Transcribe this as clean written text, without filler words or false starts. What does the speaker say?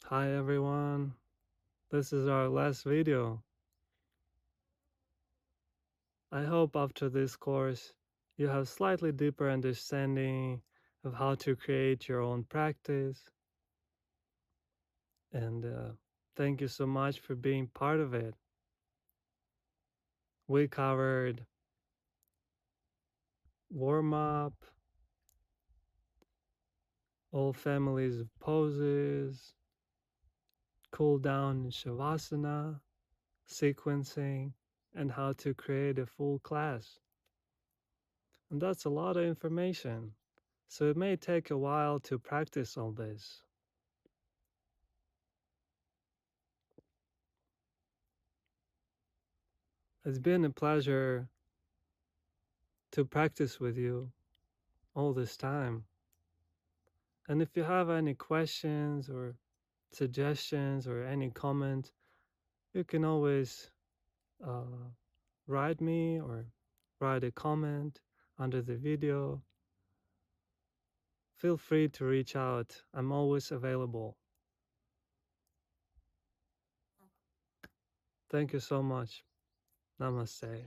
Hi everyone, this is our last video. I hope after this course you have slightly deeper understanding of how to create your own practice, and thank you so much for being part of it. We covered warm-up, all families of poses, cool down in Shavasana, sequencing, and how to create a full class. And that's a lot of information. So it may take a while to practice all this. It's been a pleasure to practice with you all this time. And if you have any questions or suggestions or any comment, you can always uh, write me or write a comment under the video. Feel free to reach out. I'm always available. Thank you so much. Namaste.